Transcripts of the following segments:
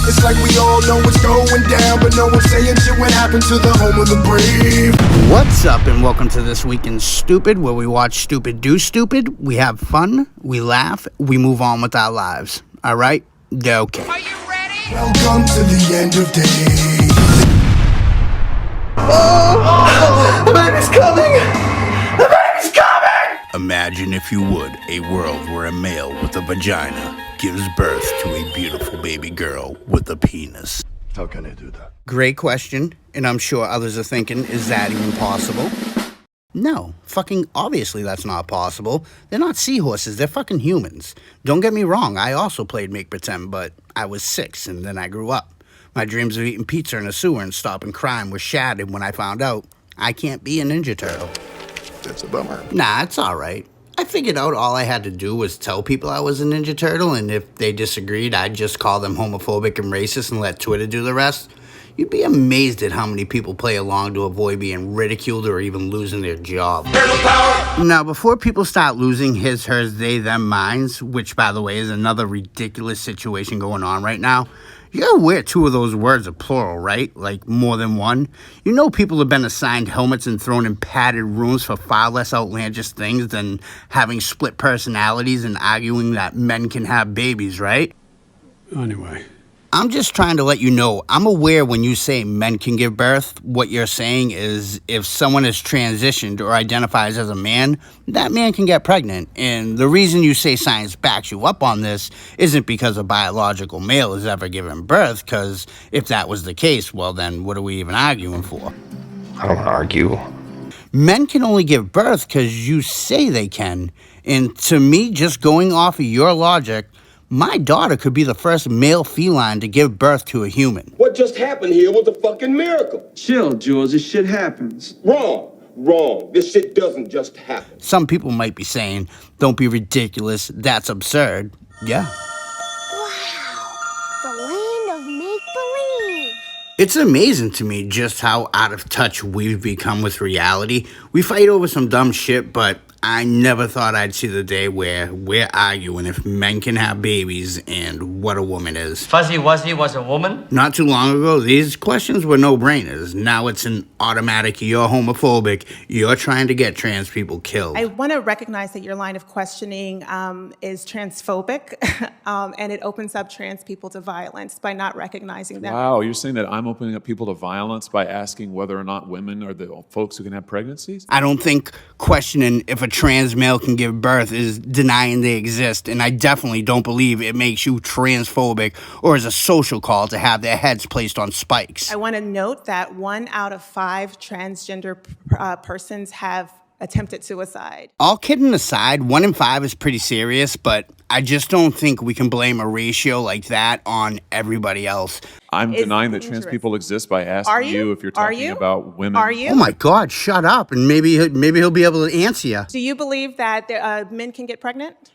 It's like we all know what's going down, but no one's saying shit what happened to the home of the brave. What's up, and welcome to This Week in Stupid, where we watch stupid do stupid, we have fun, we laugh, we move on with our lives. Alright? Okay. Are you ready? Welcome to the end of days. Oh, the baby's coming! The baby's coming! Imagine, if you would, a world where a male with a vagina gives birth to a beautiful baby girl with a penis. How can I do that? Great question, and I'm sure others are thinking, is that even possible? No, fucking obviously that's not possible. They're not seahorses, they're fucking humans. Don't get me wrong, I also played make pretend, but I was 6 and then I grew up. My dreams of eating pizza in a sewer and stopping crime were shattered when I found out I can't be a Ninja Turtle. That's a bummer. Nah, it's alright. I figured out all I had to do was tell people I was a Ninja Turtle, and if they disagreed, I'd just call them homophobic and racist and let Twitter do the rest. You'd be amazed at how many people play along to avoid being ridiculed or even losing their job. Now, before people start losing his, hers, they, them minds, which, by the way, is another ridiculous situation going on right now, you gotta wear 2 of those words are plural, right? Like, more than one. You know people have been assigned helmets and thrown in padded rooms for far less outlandish things than having split personalities and arguing that men can have babies, right? Anyway. I'm just trying to let you know, I'm aware when you say men can give birth, what you're saying is if someone is transitioned or identifies as a man, that man can get pregnant. And the reason you say science backs you up on this isn't because a biological male has ever given birth, because if that was the case, well then what are we even arguing for? I don't argue. Men can only give birth because you say they can. And to me, just going off of your logic, my daughter could be the first male feline to give birth to a human. What just happened here was a fucking miracle. Chill, Jules. This shit happens. Wrong. This shit doesn't just happen. Some people might be saying, don't be ridiculous, that's absurd. Yeah. Wow, the land of make-believe. It's amazing to me just how out of touch we've become with reality. We fight over some dumb shit, but I never thought I'd see the day where we're arguing if men can have babies and what a woman is. Fuzzy Wuzzy was a woman? Not too long ago, these questions were no-brainers. Now it's an automatic, you're homophobic, you're trying to get trans people killed. I want to recognize that your line of questioning is transphobic, and it opens up trans people to violence by not recognizing them. Wow, you're saying that I'm opening up people to violence by asking whether or not women are the folks who can have pregnancies? I don't think questioning if a trans male can give birth is denying they exist, and I definitely don't believe it makes you transphobic or is a social call to have their heads placed on spikes. I want to note that 1 out of 5 transgender persons have attempted suicide. All kidding aside, 1 in 5 is pretty serious, but I just don't think we can blame a ratio like that on everybody else. I'm denying that trans people exist by asking you if you're talking about women. Are you? Oh my God, shut up, and maybe he'll be able to answer you. Do you believe that men can get pregnant?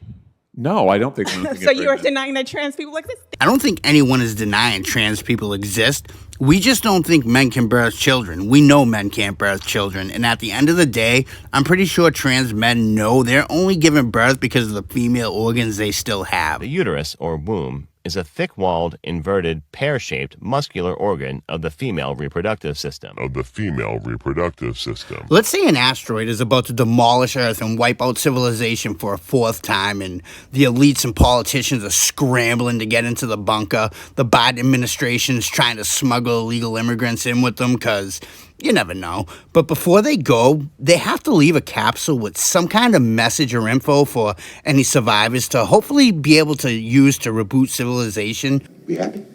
No, I don't think women can get So you are pregnant. denying that trans people exist? I don't think anyone is denying trans people exist. We just don't think men can birth children. We know men can't birth children. And at the end of the day, I'm pretty sure trans men know they're only giving birth because of the female organs they still have. The uterus, or womb, is a thick-walled, inverted, pear-shaped, muscular organ of the female reproductive system. Let's say an asteroid is about to demolish Earth and wipe out civilization for a 4th time, and the elites and politicians are scrambling to get into the bunker. The Biden administration is trying to smuggle illegal immigrants in with them because you never know. But before they go, they have to leave a capsule with some kind of message or info for any survivors to hopefully be able to use to reboot civilization. We happy?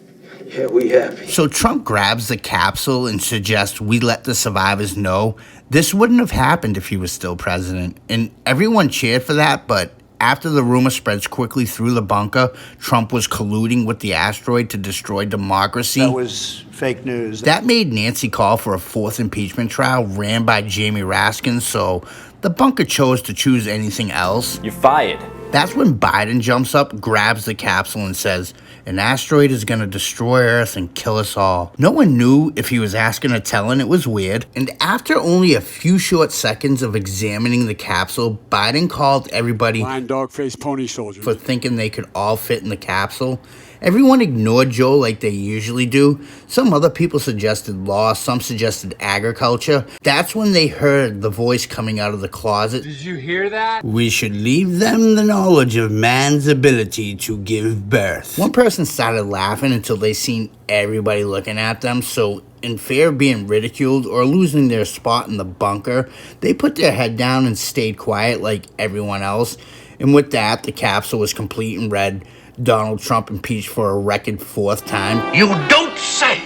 Yeah, we happy. So Trump grabs the capsule and suggests we let the survivors know. This wouldn't have happened if he was still president. And everyone cheered for that, but after the rumor spreads quickly through the bunker, Trump was colluding with the asteroid to destroy democracy. That was fake news. That made Nancy call for a 4th impeachment trial ran by Jamie Raskin, so the bunker chose to choose anything else. You're fired. That's when Biden jumps up, grabs the capsule, and says, an asteroid is going to destroy Earth and kill us all. No one knew if he was asking or telling. It was weird. And after only a few short seconds of examining the capsule, Biden called everybody Blind dog-faced pony soldier for thinking they could all fit in the capsule. Everyone ignored Joe like they usually do. Some other people suggested law, some suggested agriculture. That's when they heard the voice coming out of the closet. Did you hear that? We should leave them the knowledge of man's ability to give birth. One person started laughing until they seen everybody looking at them, so in fear of being ridiculed or losing their spot in the bunker, they put their head down and stayed quiet like everyone else. And with that, the capsule was complete and read, Donald Trump impeached for a record 4th time. You don't say!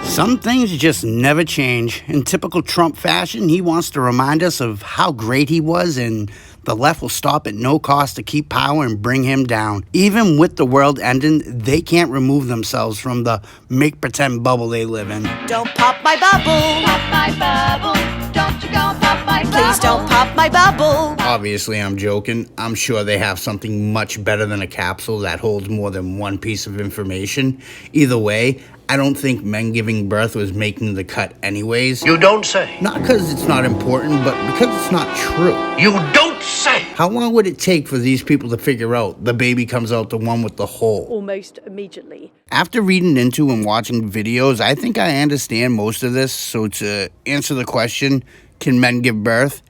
Some things just never change. In typical Trump fashion, he wants to remind us of how great he was, and the left will stop at no cost to keep power and bring him down. Even with the world ending, they can't remove themselves from the make-pretend bubble they live in. Don't pop my bubble. Pop my bubble. Don't you go pop my bubble. Please don't pop my bubble. Obviously, I'm joking. I'm sure they have something much better than a capsule that holds more than one piece of information. Either way, I don't think men giving birth was making the cut anyways. You don't say. Not because it's not important, but because it's not true. You don't say. How long would it take for these people to figure out the baby comes out the one with the hole? Almost immediately. After reading into and watching videos, I think I understand most of this. So to answer the question, can men give birth?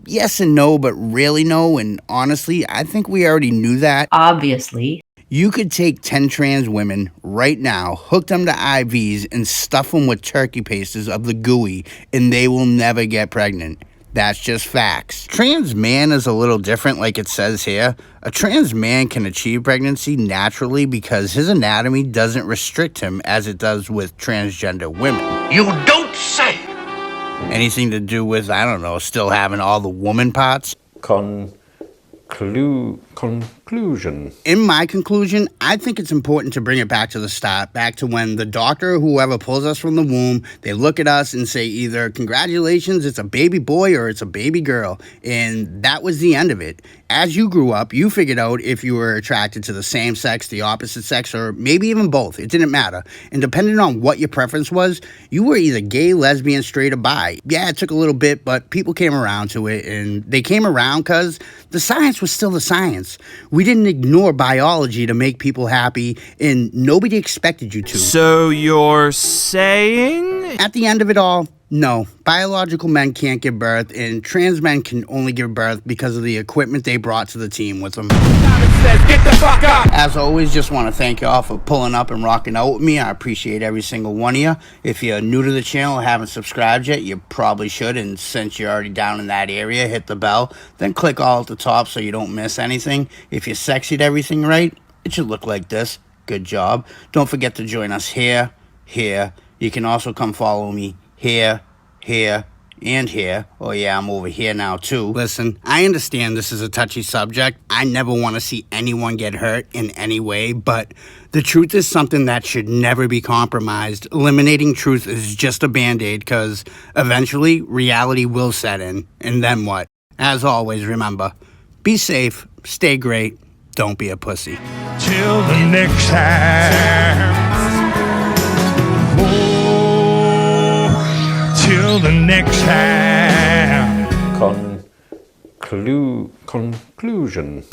Yes and no, but really no. And honestly, I think we already knew that. Obviously. You could take 10 trans women right now, hook them to IVs, and stuff them with turkey pastes of the gooey, and they will never get pregnant. That's just facts. Trans man is a little different, like it says here. A trans man can achieve pregnancy naturally because his anatomy doesn't restrict him as it does with transgender women. You don't say. Anything to do with, I don't know, still having all the woman parts? Conclusion. In my conclusion, I think it's important to bring it back to the start, back to when the doctor or whoever pulls us from the womb, they look at us and say either, congratulations, it's a baby boy or it's a baby girl. And that was the end of it. As you grew up, you figured out if you were attracted to the same sex, the opposite sex, or maybe even both. It didn't matter. And depending on what your preference was, you were either gay, lesbian, straight, or bi. Yeah, it took a little bit, but people came around to it, and they came around because the science was still the science. We didn't ignore biology to make people happy, and nobody expected you to. So you're saying? At the end of it all, no. Biological men can't give birth, and trans men can only give birth because of the equipment they brought to the team with them. Get the fuck up! As always, just want to thank you all for pulling up and rocking out with me. I appreciate every single one of you. If you're new to the channel and haven't subscribed yet, you probably should. And since you're already down in that area, hit the bell. Then click all at the top so you don't miss anything. If you sexied everything right, it should look like this. Good job. Don't forget to join us here. You can also come follow me here, and here. Oh yeah, I'm over here now too. Listen, I understand this is a touchy subject. I never want to see anyone get hurt in any way, but the truth is something that should never be compromised. Eliminating truth is just a band-aid because eventually reality will set in. And then what? As always, remember, be safe, stay great, don't be a pussy. Till the next time. Till the next time. Conclusion.